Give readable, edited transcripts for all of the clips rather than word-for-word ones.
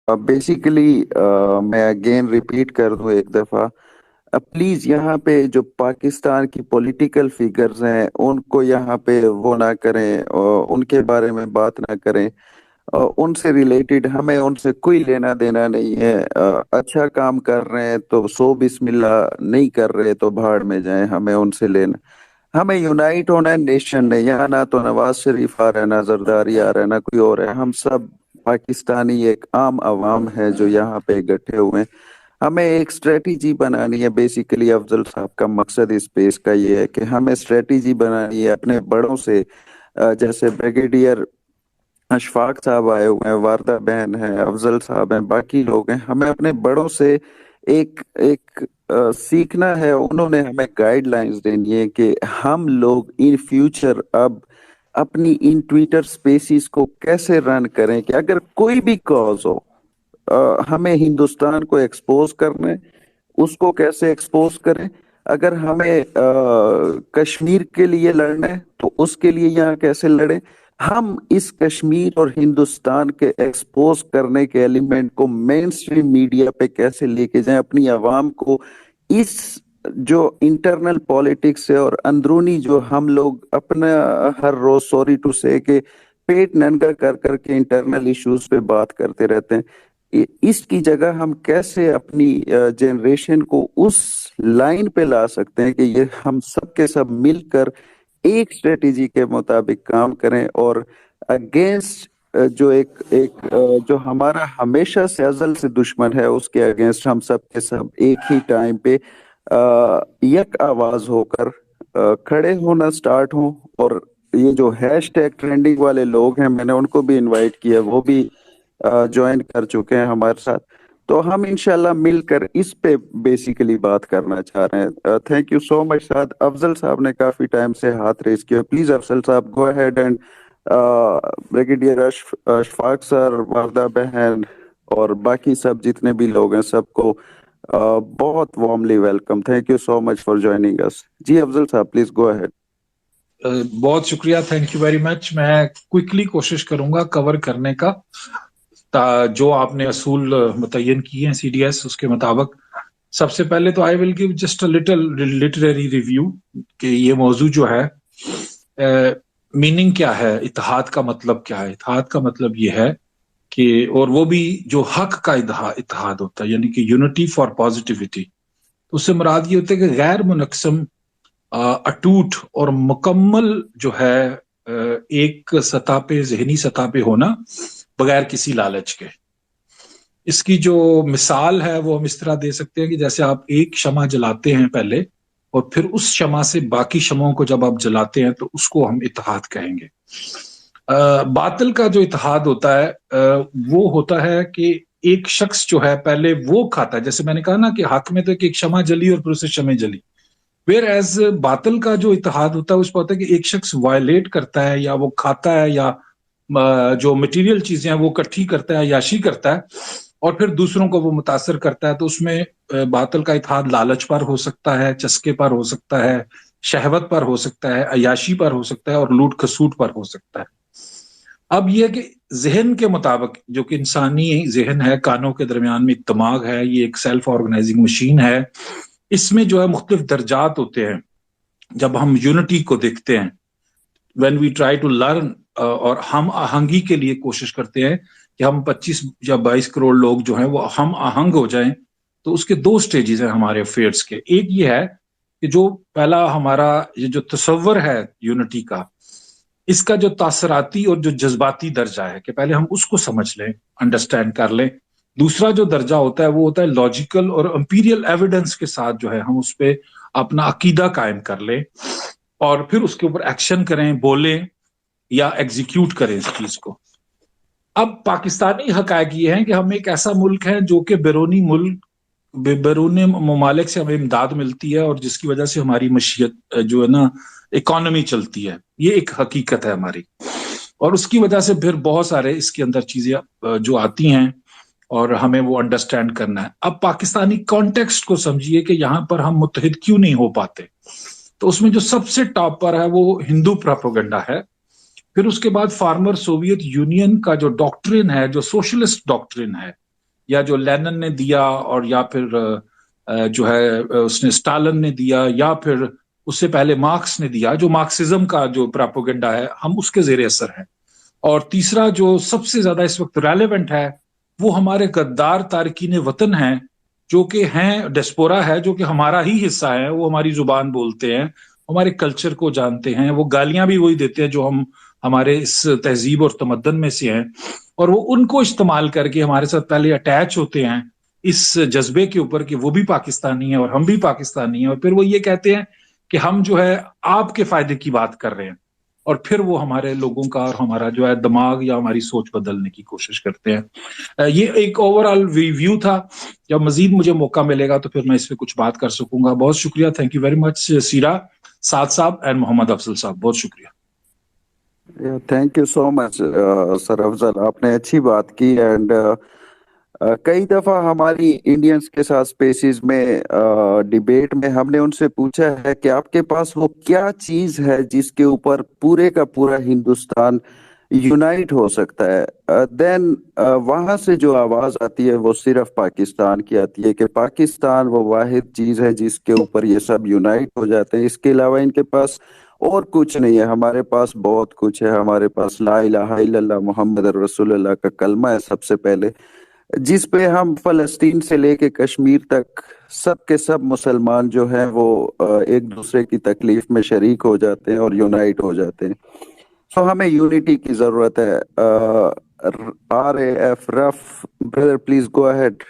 Basically मैं again repeat कर दूं एक दफा, प्लीज यहाँ पे जो पाकिस्तान की पॉलिटिकल फिगर्स हैं उनको यहाँ पे वो ना करें, और उनके बारे में बात ना करें। उनसे रिलेटेड हमें उनसे कोई लेना देना नहीं है। अच्छा काम कर रहे हैं तो सो बिस्मिल्लाह, नहीं कर रहे तो भाड़ में जाएं, हमें उनसे लेना। हमें यूनाइट होना है, नेशन है। यहाँ ना तो नवाज शरीफ आ रहा है, ना जरदारी आ रहा है, ना कोई और है। हम सब पाकिस्तानी एक आम आवाम है जो यहाँ पे इकट्ठे हुए हैं। हमें एक स्ट्रेटेजी बनानी है। बेसिकली अफजल साहब का मकसद इस पेश का ये है कि हमें स्ट्रेटेजी बनानी है अपने बड़ों से। जैसे ब्रिगेडियर अशफाक साहब आए हुए हैं, वारदा बहन है, अफजल साहब हैं, बाकी लोग हैं। हमें अपने बड़ों से एक एक सीखना है। उन्होंने हमें गाइडलाइंस देनी है कि हम लोग इन फ्यूचर अब अपनी इन ट्विटर स्पेसिस को कैसे रन करें, कि अगर कोई भी कॉज हो, हमें हिंदुस्तान को एक्सपोज करना है, उसको कैसे एक्सपोज करें। अगर हमें कश्मीर के लिए लड़ना है तो उसके लिए यहाँ कैसे लड़ें। हम इस कश्मीर और हिंदुस्तान के एक्सपोज करने के एलिमेंट को मेन स्ट्रीम मीडिया पे कैसे लेके जाएं, अपनी आवाम को इस जो इंटरनल पॉलिटिक्स है और अंदरूनी जो हम लोग अपना हर रोज, सॉरी टू से, के पेट नंगा कर करके इंटरनल इश्यूज पे बात करते रहते हैं। इसकी जगह हम कैसे अपनी जनरेशन को उस लाइन पे ला सकते हैं कि ये हम सब के सब मिलकर एक स्ट्रेटेजी के मुताबिक काम करें, और अगेंस्ट जो एक एक जो हमारा हमेशा से अजल से दुश्मन है, उसके अगेंस्ट हम सब के सब एक ही टाइम पे एक आवाज होकर खड़े होना स्टार्ट हों। और ये जो हैशटैग ट्रेंडिंग वाले लोग हैं, मैंने उनको भी इनवाइट किया, वो भी ज्वाइन कर चुके हैं हमारे साथ। तो हम इंशाल्लाह मिलकर इस पे बेसिकली बात करना चाह रहे हैं। थैंक यू सो मच साद। अफजल साहब ने काफी टाइम से हाथ रेस किया। प्लीज अफजल साहब go ahead, and brigadier Ashfaq sir, Warda बहन और बाकी सब जितने भी लोग हैं, सबको बहुत warmly welcome. Thank you so much for joining us. जी अफजल साहब प्लीज गो अहेड। बहुत शुक्रिया, थैंक यू वेरी मच। मैं क्विकली कोशिश करूंगा कवर करने का, जो आपने असूल मुतय्यन किए हैं सीडीएस उसके मुताबिक। सबसे पहले तो I will give just a little literary review कि ये मौजू जो है, मीनिंग क्या है, इत्तेहाद का मतलब क्या है। इत्तेहाद का मतलब ये है कि, और वो भी जो हक का इत्तेहाद होता है, यानी कि यूनिटी फॉर पॉजिटिविटी। उससे मुराद ये होता है कि गैर मुनक्सम, अटूट और मुकम्मल जो है एक सतह पे, जहनी सतह पे होना, बगैर किसी लालच के। इसकी जो मिसाल है वो हम इस तरह दे सकते हैं कि जैसे आप एक शमा जलाते हैं पहले, और फिर उस शमा से बाकी शमाओं को जब आप जलाते हैं तो उसको हम इत्तेहाद कहेंगे। बातिल का जो इत्तेहाद होता है वो होता है कि एक शख्स जो है पहले वो खाता है, जैसे मैंने कहा ना कि हक में तो एक शमा जली और फिर उससे शमें जली। वेयर एज बातिल का जो इत्तेहाद होता है उसमें होता है कि एक शख्स वायलेट करता है, या वो खाता है, या जो मटेरियल चीजें हैं वो इकट्ठी करता है, याशी करता है, और फिर दूसरों को वो मुतासर करता है। तो उसमें बातिल का इत्तेहाद लालच पर हो सकता है, चस्के पर हो सकता है, शहवत पर हो सकता है, अयाशी पर हो सकता है, और लूट खसूट पर हो सकता है। अब यह कि जहन के मुताबिक, जो कि इंसानी जहन है, कानों के दरमियान में दिमाग है, ये एक सेल्फ ऑर्गेनाइजिंग मशीन है। इसमें जो है मुख्तलिफ दर्जात होते हैं। जब हम यूनिटी को देखते हैं, when we try to learn, और हम आहंगी के लिए कोशिश करते हैं कि हम 25 या 22 करोड़ लोग जो हैं वो हम आहंग हो जाएं, तो उसके दो स्टेजेस हैं हमारे अफेयर्स के। एक ये है कि जो पहला हमारा ये जो तस्वर है यूनिटी का, इसका जो तासराती और जो जज्बाती दर्जा है, कि पहले हम उसको समझ लें, अंडरस्टैंड कर लें। दूसरा जो दर्जा होता है वो होता है लॉजिकल और एम्पीरियल एविडेंस के साथ जो है हम उस पर अपना अकीदा कायम कर लें, और फिर उसके ऊपर एक्शन करें, बोलें या एग्जीक्यूट करें इस चीज को। अब पाकिस्तानी हकायक ये है कि हम एक ऐसा मुल्क है जो कि बैरून ममालिक से हमें इमदाद मिलती है, और जिसकी वजह से हमारी मशीयत जो है ना, इकोनॉमी चलती है। ये एक हकीकत है हमारी, और उसकी वजह से फिर बहुत सारे इसके अंदर चीजें जो आती हैं, और हमें वो अंडरस्टैंड करना है। अब पाकिस्तानी कॉन्टेक्स्ट को समझिए कि यहाँ पर हम मुत्तहिद क्यों नहीं हो पाते। तो उसमें जो सबसे टॉप पर है वो हिंदू प्रोपेगेंडा है। फिर उसके बाद फार्मर सोवियत यूनियन का जो डॉक्ट्रिन है, जो सोशलिस्ट डॉक्ट्रिन है, या जो लेनिन ने दिया, और या फिर जो है उसने स्टालिन ने दिया, या फिर उससे पहले मार्क्स ने दिया, जो मार्क्सिज्म का जो प्रोपेगेंडा है, हम उसके जेर असर हैं। और तीसरा जो सबसे ज्यादा इस वक्त रेलेवेंट है, वो हमारे गद्दार तारकीन वतन हैं, जो कि हैं डिस्पोरा है, जो कि हमारा ही हिस्सा है। वो हमारी जुबान बोलते हैं, हमारे कल्चर को जानते हैं, वो गालियां भी वही देते हैं जो हम हमारे इस तहजीब और तमद्दन में से हैं। और वो उनको इस्तेमाल करके हमारे साथ पहले अटैच होते हैं इस जज्बे के ऊपर कि वो भी पाकिस्तानी है और हम भी पाकिस्तानी हैं, और फिर वो ये कहते हैं कि हम जो है आपके फायदे की बात कर रहे हैं, और फिर वो हमारे लोगों का और हमारा जो है दिमाग या हमारी सोच बदलने की कोशिश करते हैं। ये एक ओवरऑल व्यू था। जब मजीद मुझे मौका मिलेगा तो फिर मैं इस पे कुछ बात कर सकूंगा। बहुत शुक्रिया, थैंक यू वेरी मच सीरा, साद साहब एंड मोहम्मद अफजल साहब, बहुत शुक्रिया। Thank you so much sir Afzal, आपने अच्छी बात की। एंड कई दफा हमारी इंडियंस के साथ स्पेसिस में डिबेट में हमने उनसे पूछा है कि आपके पास वो क्या चीज है जिसके ऊपर पूरे का पूरा हिंदुस्तान यूनाइट हो सकता है। देन वहां से जो आवाज आती है वो सिर्फ पाकिस्तान की आती है कि पाकिस्तान वो वाहिद चीज है जिसके ऊपर ये सब यूनाइट हो जाते हैं। इसके अलावा इनके पास और कुछ नहीं है। हमारे पास बहुत कुछ है। हमारे पास ला इलाहा इल्लल्लाह मुहम्मद रसूलुल्लाह का कलमा है सबसे पहले, जिस पे हम फलस्तीन से लेके कश्मीर तक सब के सब मुसलमान जो हैं वो एक दूसरे की तकलीफ में शरीक हो जाते हैं और यूनाइट हो जाते हैं। सो हमें यूनिटी की जरूरत है। RAF रफ brother, please go ahead.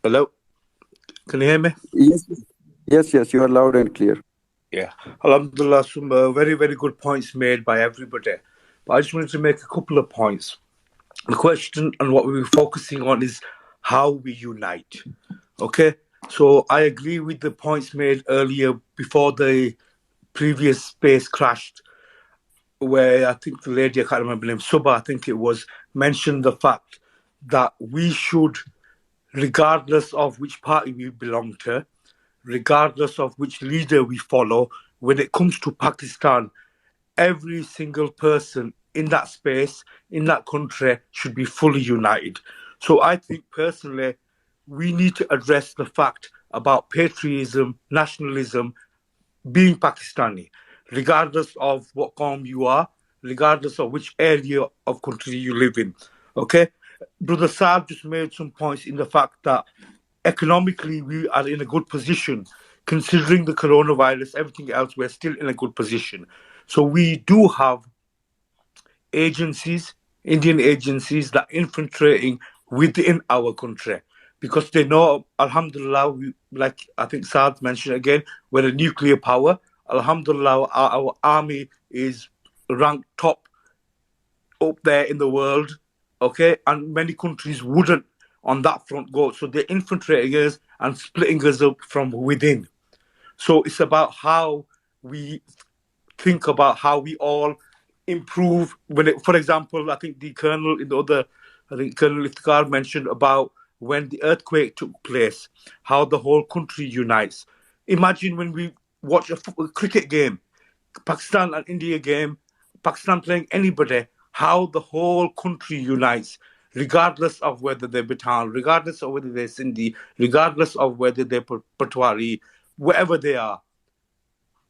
Hello, can you hear me? Yes, yes, yes, you are loud and clear. Yeah. Alhamdulillah, some very, very good points made by everybody. But I just wanted to make a couple of points. The question and what we were focusing on is how we unite. Okay? So I agree with the points made earlier before the previous space crashed, where I think the lady, I can't remember the name, Subha, I think it was, mentioned the fact that we should, regardless of which party we belong to, regardless of which leader we follow, when it comes to Pakistan, every single person in that space, in that country, should be fully united. So I think personally, we need to address the fact about patriotism, nationalism, being Pakistani, regardless of what qawm you are, regardless of which area of country you live in. Okay? Brother Saab just made some points in the fact that economically we are in a good position. Considering the coronavirus, everything else, we're still in a good position. So we do have agencies, Indian agencies, that are infiltrating within our country because they know, alhamdulillah, like I think Saad mentioned again, we're a nuclear power. Alhamdulillah, our army is ranked top up there in the world, okay? And many countries wouldn't on that front go. So they're infiltrating us and splitting us up from within. So it's about how we think about how we all improve. For example, I think the Colonel in the other, I think Colonel Iftikhar mentioned about when the earthquake took place, how the whole country unites. Imagine when we watch a cricket game, Pakistan and India game, Pakistan playing anybody, how the whole country unites, regardless of whether they're Batal, regardless of whether they're Sindhi, regardless of whether they're Patwari, wherever they are.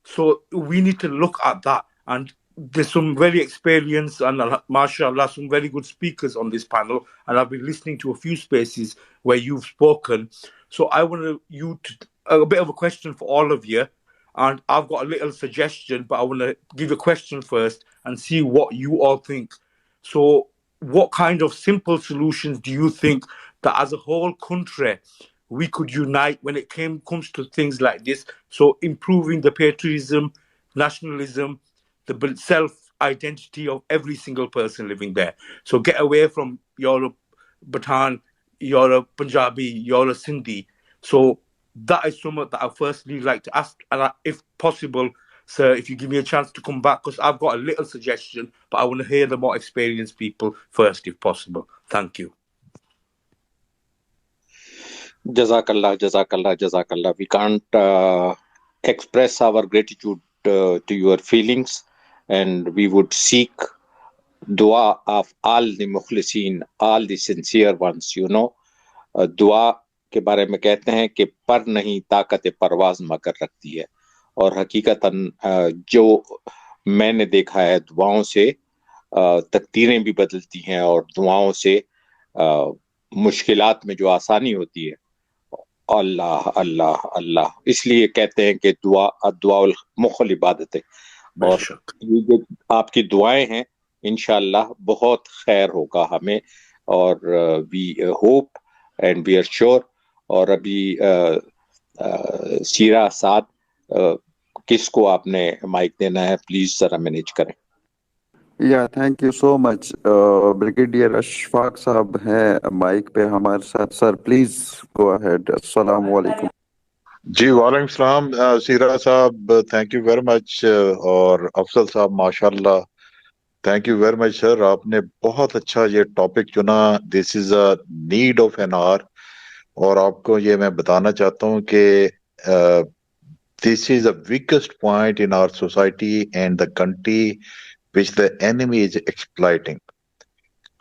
So we need to look at that. And there's some very experienced and mashallah, some very good speakers on this panel. And I've been listening to a few spaces where you've spoken. So I want you to, a bit of a question for all of you. And I've got a little suggestion, but I want to give a question first and see what you all think. So what kind of simple solutions do you think that as a whole country we could unite when it comes to things like this? So improving the patriotism, nationalism, the self-identity of every single person living there. So get away from you're a Batan, you're a Punjabi, you're a Sindhi. So that is something that I firstly like to ask, and if possible, sir, if you give me a chance to come back, because I've got a little suggestion, but I want to hear the more experienced people first, if possible. Thank you. Jazakallah, Jazakallah, Jazakallah. We can't express our gratitude to your feelings. and we would seek dua of all the mukhlisin, all the sincere ones, you know. دعا کے بارے میں کہتے ہیں کہ پر نہیں طاقت پرواز مگر رکھتی ہے، اور حقیقتاً جو میں نے دیکھا ہے دعاؤں سے تقدیریں بھی بدلتی ہیں، اور دعاؤں سے مشکلات میں جو آسانی ہوتی ہے، اللہ اللہ اللہ، اس لیے کہتے ہیں کہ دعا المخ العبادت ہے. بے اور شک. یہ جو آپ کی دعائیں ہیں انشاءاللہ بہت خیر ہوگا ہمیں، اور we hope and we are sure. اور ابھی سیرا سعد، کس کو آپ نے مائک دینا ہے پلیز ذرا مینیج کریں. یا thank you so much. Brigadier Ashfaq صاحب ہیں مائک پہ ہمارے ساتھ. Sir please go ahead. السلام علیکم. جی وعلیکم السلام. سیرا صاحب تھینک یو ویری مچ، اور افضل صاحب ماشاءاللہ thank you very much sir. آپ نے بہت اچھا یہ ٹاپک چنا. This is a need of an hour. اور آپ کو یہ میں بتانا چاہتا ہوں کہ this is a weakest point in our society and the country which the enemy is exploiting.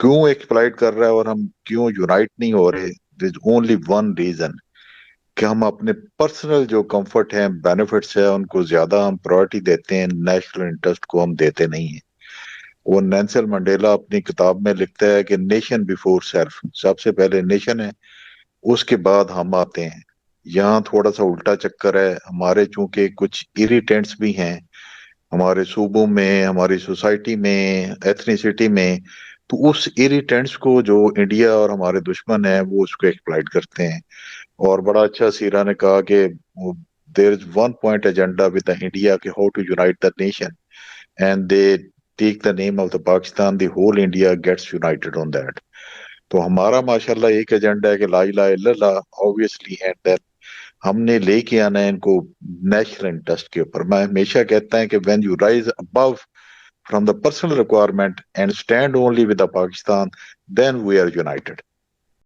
کیوں ایکسپلائٹ کر رہا ہے اور ہم کیوں یونائٹ نہیں ہو رہے؟ دیر از اونلی ون ریزن، کہ ہم اپنے پرسنل جو کمفرٹ ہیں، بینیفٹس ہیں، ان کو زیادہ ہم پرائرٹی دیتے ہیں، نیشنل انٹرسٹ کو ہم دیتے نہیں ہیں. وہ نیلسن منڈیلا اپنی کتاب میں لکھتا ہے کہ نیشن بیفور سیلف، سب سے پہلے نیشن ہے، اس کے بعد ہم آتے ہیں. یہاں تھوڑا سا الٹا چکر ہے ہمارے، چونکہ کچھ اریٹینٹس بھی ہیں ہمارے صوبوں میں، ہماری سوسائٹی میں، ایتھنیسٹی میں. تو اس اریٹینٹس کو جو انڈیا اور ہمارے دشمن ہیں وہ اس کو ایکسپلائٹ کرتے ہیں. اور بڑا اچھا سیرا نے کہا کہ there is one point agenda with the India کہ how to unite the nation, and they take the name of the Pakistan, the whole India gets united on that. تو ہمارا ماشاءاللہ ایک ایجنڈا ہے کہ لا الہ الا اللہ obviously، اینڈ دین ہم نے لے کے آنا ہے ان کو نیشنل انٹرسٹ کے اوپر. میں ہمیشہ کہتا ہے کہ when you rise above from the personal requirement and stand only with the Pakistan, then we are united.